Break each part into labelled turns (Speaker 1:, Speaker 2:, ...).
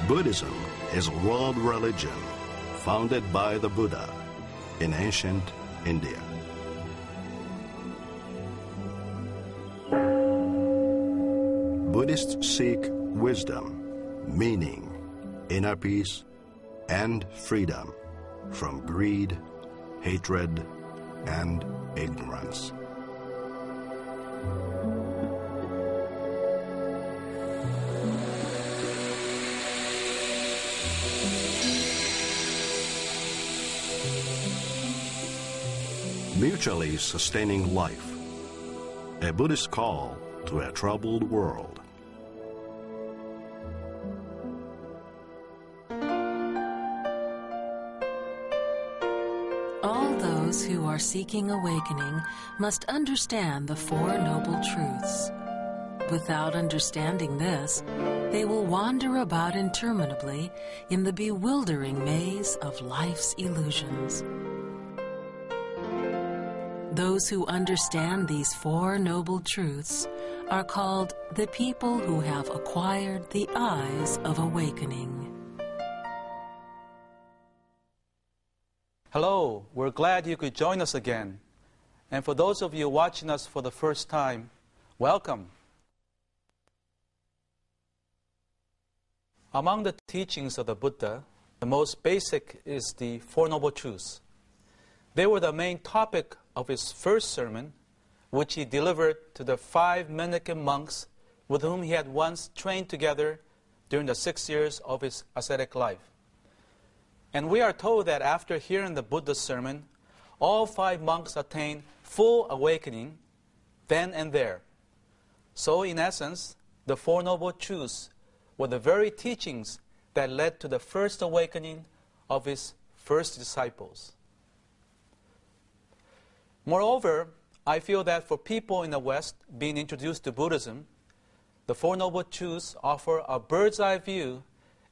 Speaker 1: Buddhism is a world religion founded by the Buddha in ancient India. Buddhists seek wisdom, meaning, inner peace, and freedom from greed, hatred, and ignorance. Mutually sustaining life, a Buddhist call to a troubled world.
Speaker 2: All those who are seeking awakening must understand the Four Noble Truths. Without understanding this, they will wander about interminably in the bewildering maze of life's illusions. Those who understand these Four Noble Truths are called the people who have acquired the eyes of awakening.
Speaker 3: Hello, we're glad you could join us again. And for those of you watching us for the first time, welcome. Among the teachings of the Buddha, the most basic is the Four Noble Truths. They were the main topic of his first sermon, which he delivered to the 5 mendicant monks with whom he had once trained together during the 6 years of his ascetic life. And we are told that after hearing the Buddha's sermon, all 5 monks attained full awakening then and there. So in essence, the Four Noble Truths were the very teachings that led to the first awakening of his first disciples. Moreover, I feel that for people in the West being introduced to Buddhism, the Four Noble Truths offer a bird's-eye view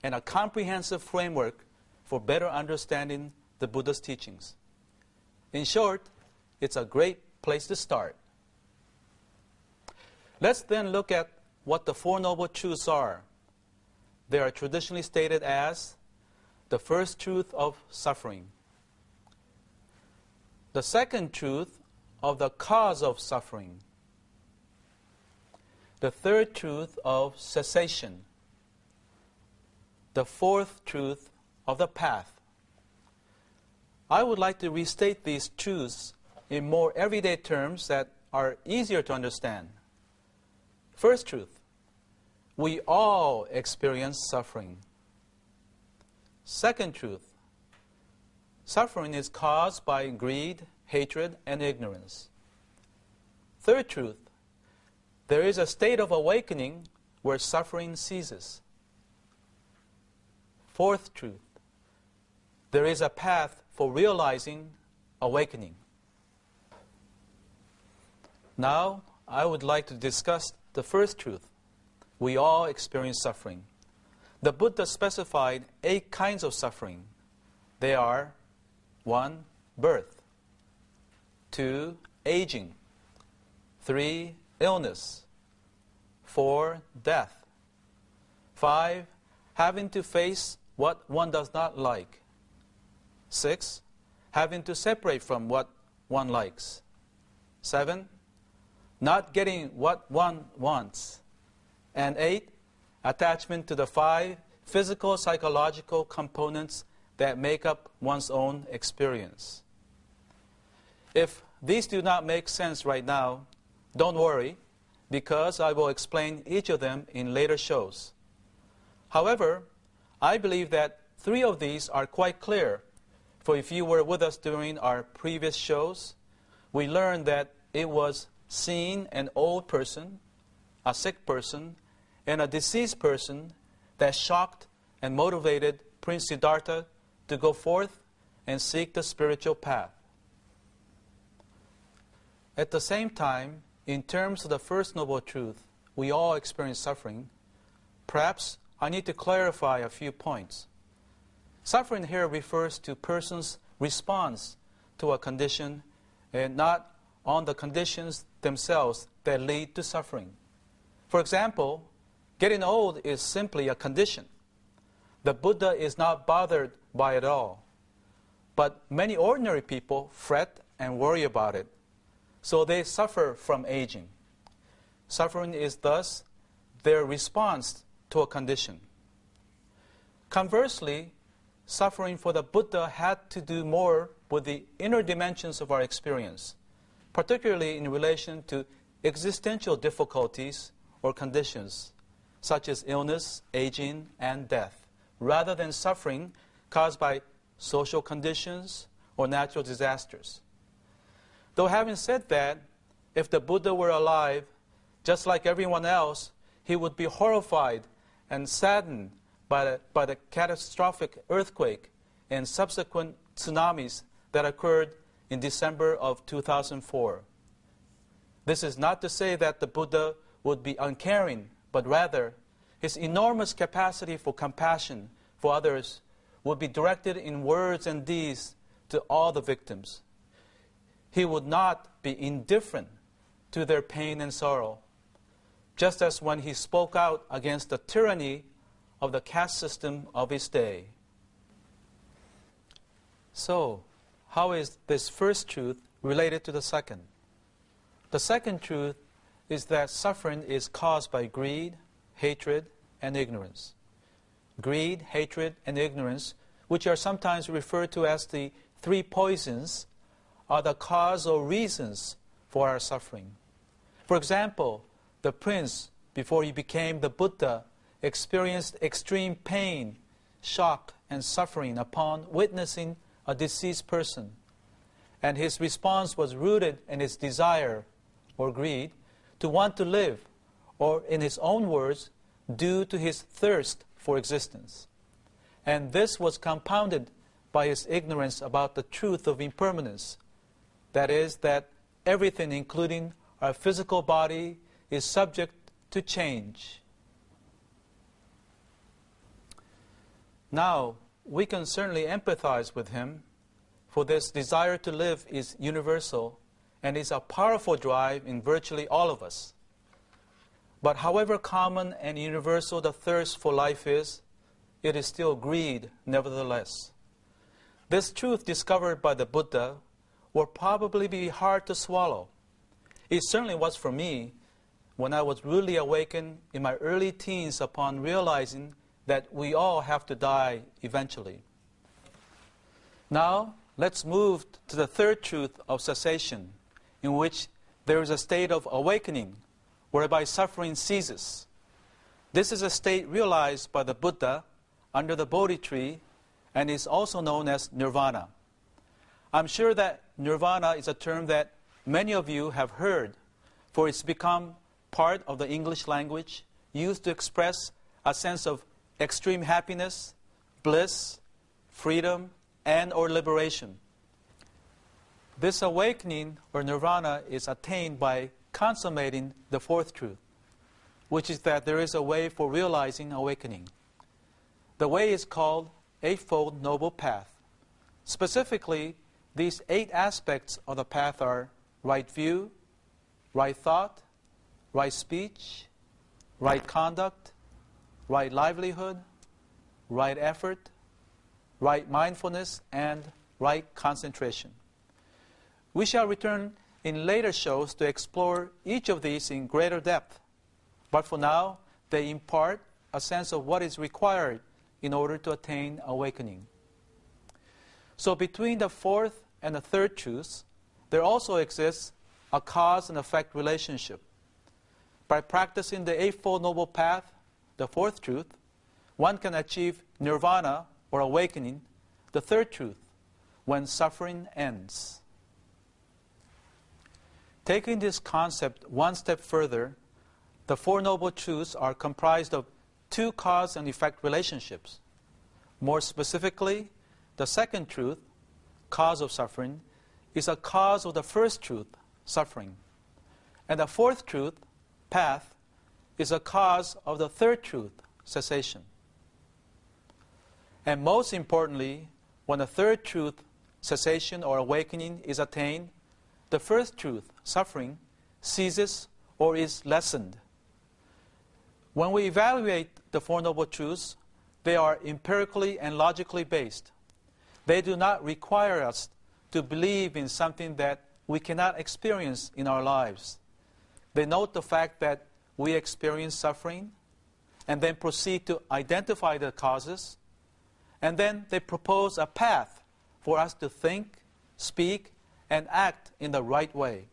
Speaker 3: and a comprehensive framework for better understanding the Buddha's teachings. In short, it's a great place to start. Let's then look at what the Four Noble Truths are. They are traditionally stated as the first truth of suffering, the second truth of the cause of suffering, the third truth of cessation, the fourth truth of the path. I would like to restate these truths in more everyday terms that are easier to understand. First truth, we all experience suffering. Second truth, suffering is caused by greed, hatred, and ignorance. Third truth, there is a state of awakening where suffering ceases. Fourth truth, there is a path for realizing awakening. Now, I would like to discuss the first truth. We all experience suffering. The Buddha specified 8 kinds of suffering. They are 1. Birth, 2. Aging, 3. Illness, 4. Death, 5. Having to face what one does not like, 6. Having to separate from what one likes, 7. Not getting what one wants, and 8. Attachment to the 5 physical, psychological components that make up one's own experience. If these do not make sense right now, don't worry, because I will explain each of them in later shows. However, I believe that 3 of these are quite clear, for if you were with us during our previous shows, we learned that it was seeing an old person, a sick person, and a deceased person that shocked and motivated Prince Siddhartha to go forth and seek the spiritual path. At the same time, in terms of the first noble truth, we all experience suffering. Perhaps I need to clarify a few points. Suffering here refers to person's response to a condition and not on the conditions themselves that lead to suffering. For example, getting old is simply a condition. the Buddha is not bothered by it all. But many ordinary people fret and worry about it, so they suffer from aging. Suffering is thus their response to a condition. Conversely, suffering for the Buddha had to do more with the inner dimensions of our experience, particularly in relation to existential difficulties or conditions, such as illness, aging, and death, rather than suffering caused by social conditions or natural disasters. Though having said that, if the Buddha were alive, just like everyone else, he would be horrified and saddened by the catastrophic earthquake and subsequent tsunamis that occurred in December of 2004. This is not to say that the Buddha would be uncaring, but rather his enormous capacity for compassion for others would be directed in words and deeds to all the victims. He would not be indifferent to their pain and sorrow, just as when he spoke out against the tyranny of the caste system of his day. So, how is this first truth related to the second? The second truth is that suffering is caused by greed, hatred, and ignorance. Greed, hatred, and ignorance, which are sometimes referred to as the three poisons, are the cause or reasons for our suffering. For example, the prince, before he became the Buddha, experienced extreme pain, shock, and suffering upon witnessing a deceased person. And his response was rooted in his desire, or greed, to want to live, or in his own words, due to his thirst for existence. And this was compounded by his ignorance about the truth of impermanence. That is, that everything, including our physical body, is subject to change. Now, we can certainly empathize with him, for this desire to live is universal and is a powerful drive in virtually all of us. But however common and universal the thirst for life is, it is still greed nevertheless. This truth discovered by the Buddha will probably be hard to swallow. It certainly was for me when I was really awakened in my early teens upon realizing that we all have to die eventually. Now, let's move to the third truth of cessation, in which there is a state of awakening whereby suffering ceases. This is a state realized by the Buddha under the Bodhi tree and is also known as nirvana. I'm sure that nirvana is a term that many of you have heard, for it's become part of the English language, used to express a sense of extreme happiness, bliss, freedom, and or liberation. This awakening or nirvana is attained by consummating the fourth truth, which is that there is a way for realizing awakening. The way is called Eightfold Noble Path. Specifically, these 8 aspects of the path are right view, right thought, right speech, right conduct, right livelihood, right effort, right mindfulness, and right concentration. We shall return in later shows to explore each of these in greater depth. But for now, they impart a sense of what is required in order to attain awakening. So between the fourth and the third truths, there also exists a cause and effect relationship. By practicing the Eightfold Noble Path, the fourth truth, one can achieve nirvana or awakening, the third truth, when suffering ends. Taking this concept one step further, the Four Noble Truths are comprised of 2 cause and effect relationships. More specifically, the second truth, cause of suffering, is a cause of the first truth, suffering. And the fourth truth, path, is a cause of the third truth, cessation. And most importantly, when the third truth, cessation or awakening, is attained, the first truth, suffering, ceases or is lessened. When we evaluate the Four Noble Truths, they are empirically and logically based. They do not require us to believe in something that we cannot experience in our lives. They note the fact that we experience suffering, and then proceed to identify the causes, and then they propose a path for us to think, speak, and act in the right way.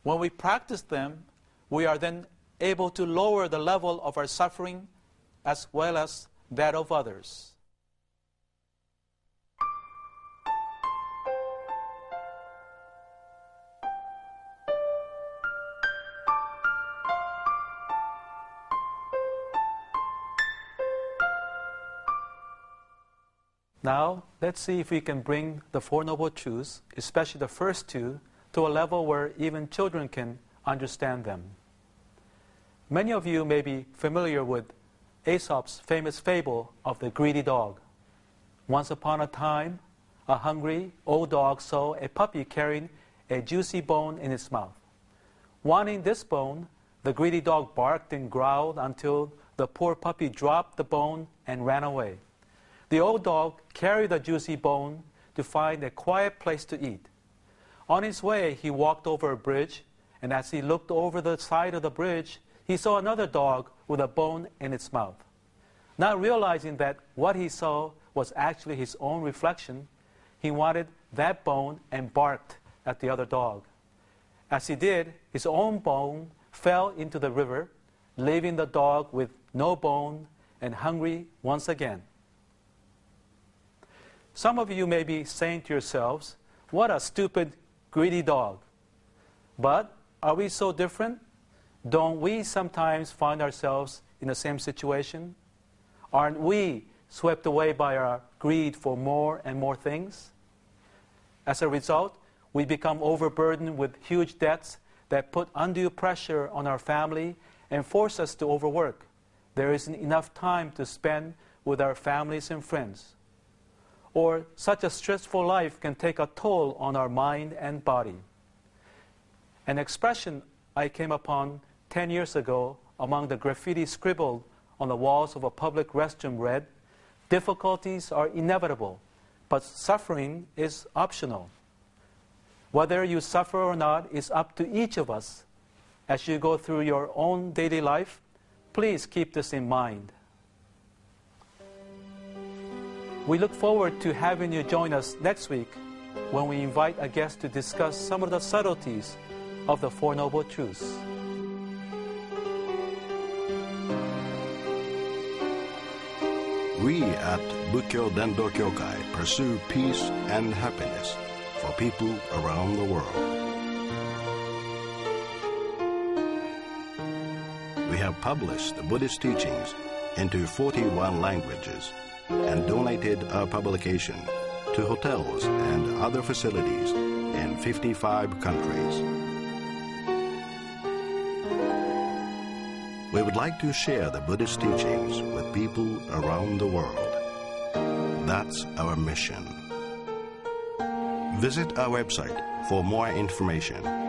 Speaker 3: When we practice them, we are then able to lower the level of our suffering as well as that of others. Now, let's see if we can bring the Four Noble Truths, especially the first two, to a level where even children can understand them. Many of you may be familiar with Aesop's famous fable of the greedy dog. Once upon a time, a hungry old dog saw a puppy carrying a juicy bone in its mouth. Wanting this bone, the greedy dog barked and growled until the poor puppy dropped the bone and ran away. The old dog carried the juicy bone to find a quiet place to eat. On his way, he walked over a bridge, and as he looked over the side of the bridge, he saw another dog with a bone in its mouth. Not realizing that what he saw was actually his own reflection, he wanted that bone and barked at the other dog. As he did, his own bone fell into the river, leaving the dog with no bone and hungry once again. Some of you may be saying to yourselves, "What a stupid, greedy dog." But are we so different? Don't we sometimes find ourselves in the same situation? Aren't we swept away by our greed for more and more things? As a result, we become overburdened with huge debts that put undue pressure on our family and force us to overwork. There isn't enough time to spend with our families and friends. Or such a stressful life can take a toll on our mind and body. An expression I came upon 10 years ago among the graffiti scribbled on the walls of a public restroom read, "Difficulties are inevitable, but suffering is optional." Whether you suffer or not is up to each of us. As you go through your own daily life, please keep this in mind. We look forward to having you join us next week when we invite a guest to discuss some of the subtleties of the Four Noble Truths.
Speaker 1: We at Bukkyo Dendo Kyokai pursue peace and happiness for people around the world. We have published the Buddhist teachings into 41 languages and donated our publication to hotels and other facilities in 55 countries. We would like to share the Buddhist teachings with people around the world. That's our mission. Visit our website for more information.